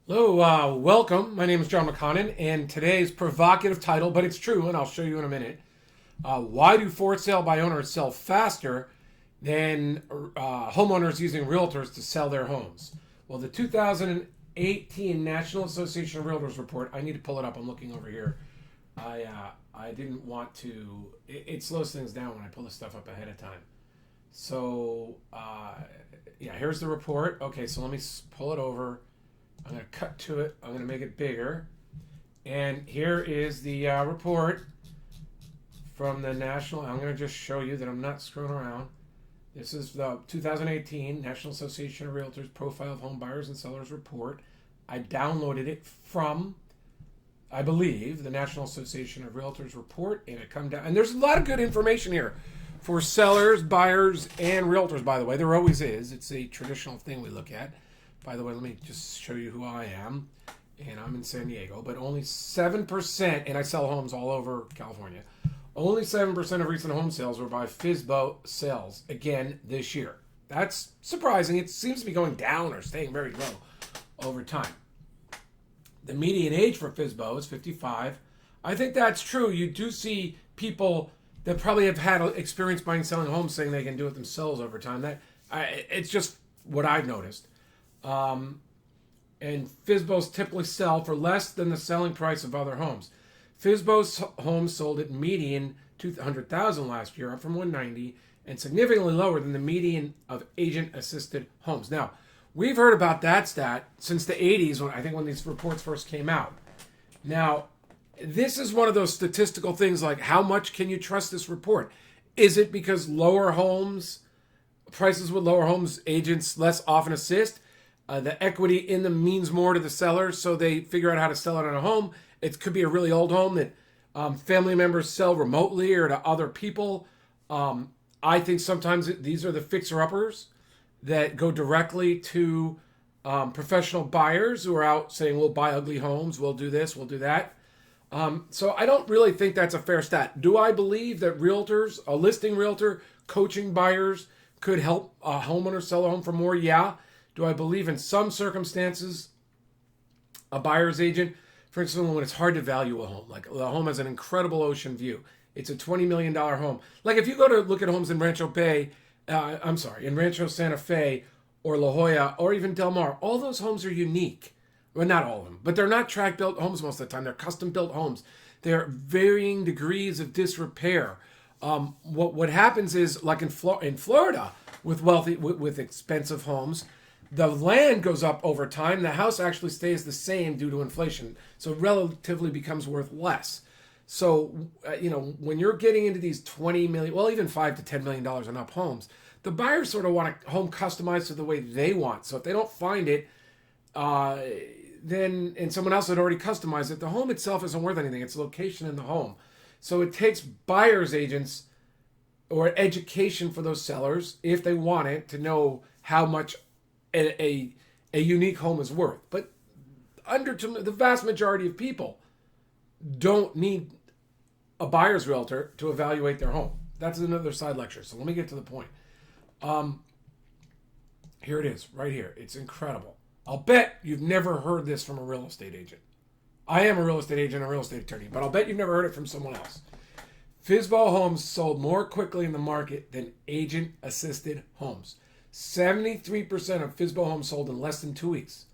Hello, welcome. My name is John McConnin, and today's provocative title, but it's true, and I'll show you in a minute. Why do for sale by owners sell faster than homeowners using realtors to sell their homes? Well, the 2018 National Association of Realtors report, I need to pull it up. I'm looking over here. I didn't want to, it slows things down when I pull this stuff up ahead of time. So, yeah, here's the report. Okay, so let me pull it over. I'm going to cut to it. I'm going to make it bigger. And here is the report from the National. I'm going to just show you that I'm not screwing around. This is the 2018 National Association of Realtors Profile of Home Buyers and Sellers Report. I downloaded it from, I believe, the National Association of Realtors report, and it come down. And there's a lot of good information here for sellers, buyers, and realtors, by the way. There always is. It's a traditional thing we look at. By the way, let me just show you who I am. And I'm in San Diego, but only 7%, and I sell homes all over California. Only 7% of recent home sales were by FSBO sales again this year. That's surprising. It seems to be going down or staying very low over time. The median age for FSBO is 55. I think that's true. You do see people that probably have had experience buying and selling homes saying they can do it themselves over time. It's just what I've noticed. And FSBOs typically sell for less than the selling price of other homes. FSBO's homes sold at median 200,000 last year, up from 190, and significantly lower than the median of agent-assisted homes. Now, we've heard about that stat since the 80s, when these reports first came out. Now, this is one of those statistical things like how much can you trust this report? Is it because prices with lower homes, agents less often assist? The equity in them means more to the sellers, so they figure out how to sell it on a home. It could be a really old home that family members sell remotely or to other people. I think sometimes these are the fixer-uppers that go directly to professional buyers who are out saying, we'll buy ugly homes, we'll do this, we'll do that. So I don't really think that's a fair stat. Do I believe that realtors, a listing realtor, coaching buyers could help a homeowner sell a home for more? Yeah. Do I believe in some circumstances a buyer's agent, for instance, when it's hard to value a home, like the home has an incredible ocean view, it's a $20 million home. Like if you go to look at homes in in Rancho Santa Fe or La Jolla or even Del Mar, all those homes are unique. Well, not all of them, but they're not track built homes most of the time. They're custom built homes. They're varying degrees of disrepair. What happens is, like in Florida, with expensive homes, the land goes up over time. The house actually stays the same due to inflation, so it relatively becomes worth less. So, when you're getting into these 20 million, well, even $5 to $10 million and up homes, the buyers sort of want a home customized to the way they want. So if they don't find it, and someone else had already customized it, the home itself isn't worth anything. It's location in the home. So it takes buyers agents or education for those sellers, if they want it, to know how much a unique home is worth. But the vast majority of people don't need a buyer's realtor to evaluate their home. That's another side lecture. So let me get to the point. Here it is, right here. It's incredible. I'll bet you've never heard this from a real estate agent. I am a real estate agent, a real estate attorney, but I'll bet you've never heard it from someone else. FSBO homes sold more quickly in the market than agent-assisted homes. 73% of FSBO homes sold in less than 2 weeks.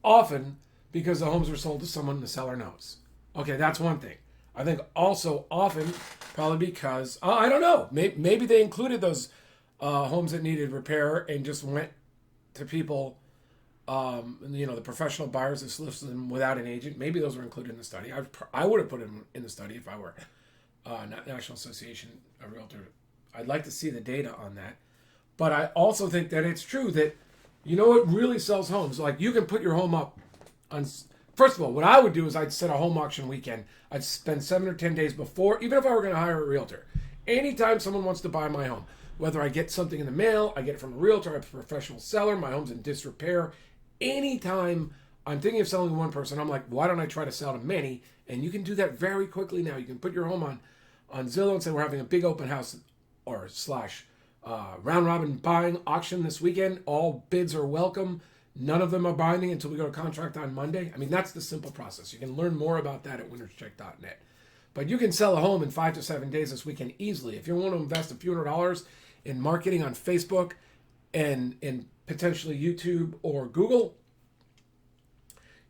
Often because the homes were sold to someone the seller knows. Okay, that's one thing. I think also often probably because, I don't know, maybe they included those homes that needed repair and just went to people, the professional buyers that solicited them without an agent. Maybe those were included in the study. I would have put them in the study if I were National Association of Realtors. I'd like to see the data on that. But I also think that it's true that, what really sells homes? Like, you can put your home up on... First of all, what I would do is I'd set a home auction weekend. I'd spend 7 or 10 days before, even if I were going to hire a realtor. Anytime someone wants to buy my home, whether I get something in the mail, I get it from a realtor, I have a professional seller, my home's in disrepair. Anytime I'm thinking of selling to one person, I'm like, why don't I try to sell to many? And you can do that very quickly now. You can put your home on Zillow and say, we're having a big open house or / round robin buying auction this weekend. All bids are welcome. None of them are binding until we go to contract on Monday. I mean, that's the simple process. You can learn more about that at winnerscheck.net. But you can sell a home in 5 to 7 days this weekend easily. If you want to invest a few $100s in marketing on Facebook and in potentially YouTube or Google,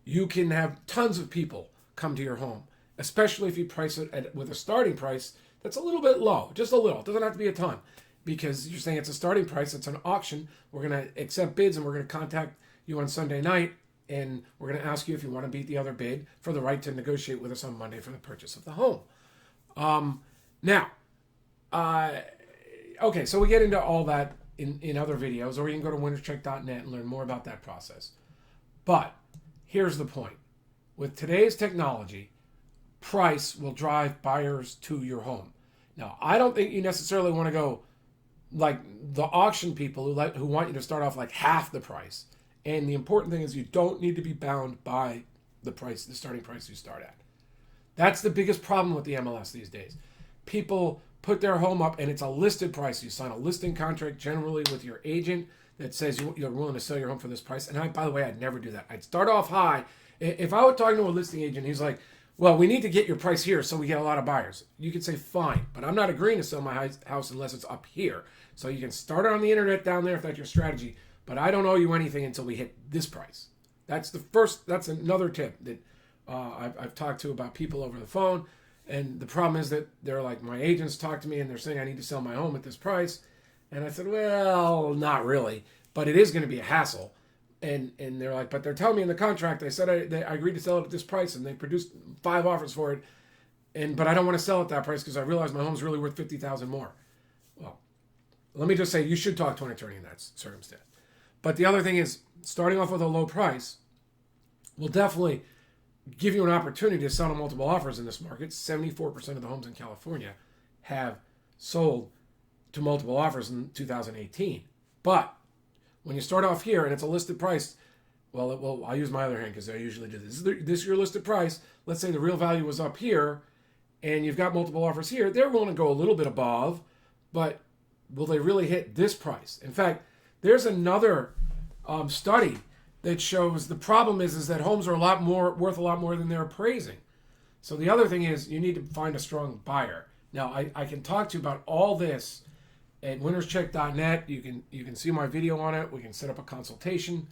you can have tons of people come to your home, especially if you price it with a starting price that's a little bit low, just a little. It doesn't have to be a ton, because you're saying it's a starting price. It's an auction. We're going to accept bids, and we're going to contact you on Sunday night, and we're going to ask you if you want to beat the other bid for the right to negotiate with us on Monday for the purchase of the home. Okay, so we get into all that in other videos, or you can go to winnerscheck.net and learn more about that process. But here's the point. With today's technology, price will drive buyers to your home. Now, I don't think you necessarily want to go like the auction people who want you to start off like half the price. And the important thing is you don't need to be bound by the price, the starting price you start at. That's the biggest problem with the MLS these days. People put their home up and it's a listed price. You sign a listing contract generally with your agent that says you're willing to sell your home for this price. And by the way, I'd never do that. I'd start off high. If I were talking to a listing agent, he's like, well, we need to get your price here so we get a lot of buyers. You could say, fine, but I'm not agreeing to sell my house unless it's up here. So you can start it on the internet down there if that's your strategy, but I don't owe you anything until we hit this price. That's another tip that I've talked to about people over the phone. And the problem is that they're like, my agents talk to me and they're saying I need to sell my home at this price. And I said, well, not really, but it is going to be a hassle. And they're like, but they're telling me in the contract, they said I agreed to sell it at this price, and they produced 5 offers for it. But I don't want to sell at that price because I realize my home's really worth $50,000 more. Well, let me just say, you should talk to an attorney in that circumstance. But the other thing is, starting off with a low price will definitely give you an opportunity to sell to multiple offers in this market. 74% of the homes in California have sold to multiple offers in 2018. But when you start off here and it's a listed price, well, I'll use my other hand because I usually do this. This is your listed price. Let's say the real value was up here and you've got multiple offers here. They're willing to go a little bit above, but will they really hit this price? In fact, there's another study that shows the problem is that homes are worth a lot more than they're appraising. So the other thing is you need to find a strong buyer. Now, I can talk to you about all this at winnerscheck.net. You can see my video on it. We can set up a consultation.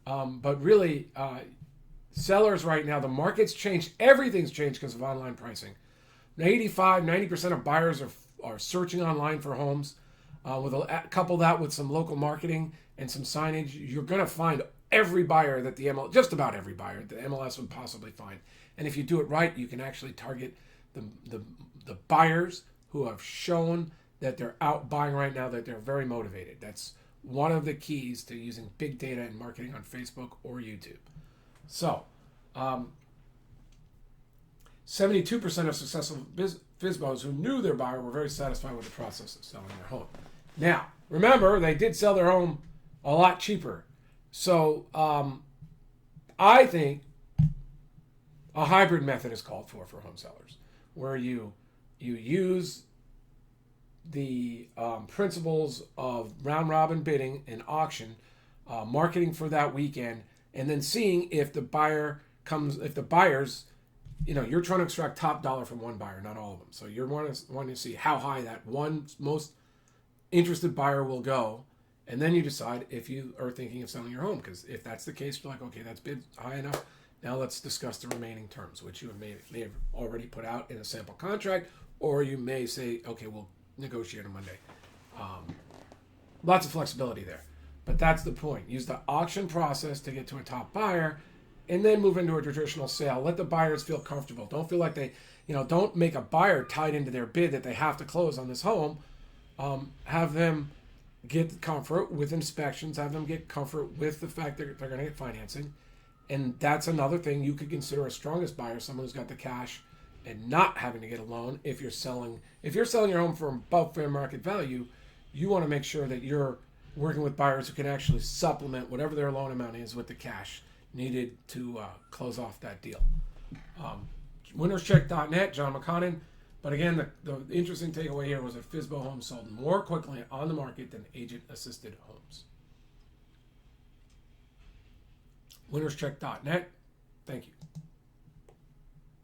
But really, sellers right now, the market's changed. Everything's changed because of online pricing. 90% of buyers are searching online for homes. Couple that with some local marketing and some signage, you're going to find every buyer that just about every buyer the MLS would possibly find. And if you do it right, you can actually target the buyers who have shown that they're out buying right now, that they're very motivated. That's one of the keys to using big data and marketing on Facebook or YouTube. So, 72% of successful FSBOs who knew their buyer were very satisfied with the process of selling their home. Now, remember, they did sell their home a lot cheaper. So, I think a hybrid method is called for home sellers, where you use the principles of round robin bidding and auction, marketing for that weekend, and then seeing if the buyers, you're trying to extract top dollar from one buyer, not all of them. So you're wanting to see how high that one most interested buyer will go, and then you decide if you are thinking of selling your home. Because if that's the case, you're like, okay, that's bid high enough. Now let's discuss the remaining terms, which you may have already put out in a sample contract, or you may say, okay, we'll negotiate on Monday. Lots of flexibility there. But that's the point. Use the auction process to get to a top buyer, and then move into a traditional sale. Let the buyers feel comfortable. Don't feel like don't make a buyer tied into their bid that they have to close on this home. Have them get comfort with inspections. Have them get comfort with the fact that they're going to get financing. And that's another thing you could consider a strongest buyer, someone who's got the cash and not having to get a loan. If you're selling your home for above fair market value, you want to make sure that you're working with buyers who can actually supplement whatever their loan amount is with the cash needed to close off that deal. Winnerscheck.net, John McConnin. But again, the interesting takeaway here was that FSBO homes sold more quickly on the market than agent-assisted homes. winnerscheck.net. Thank you.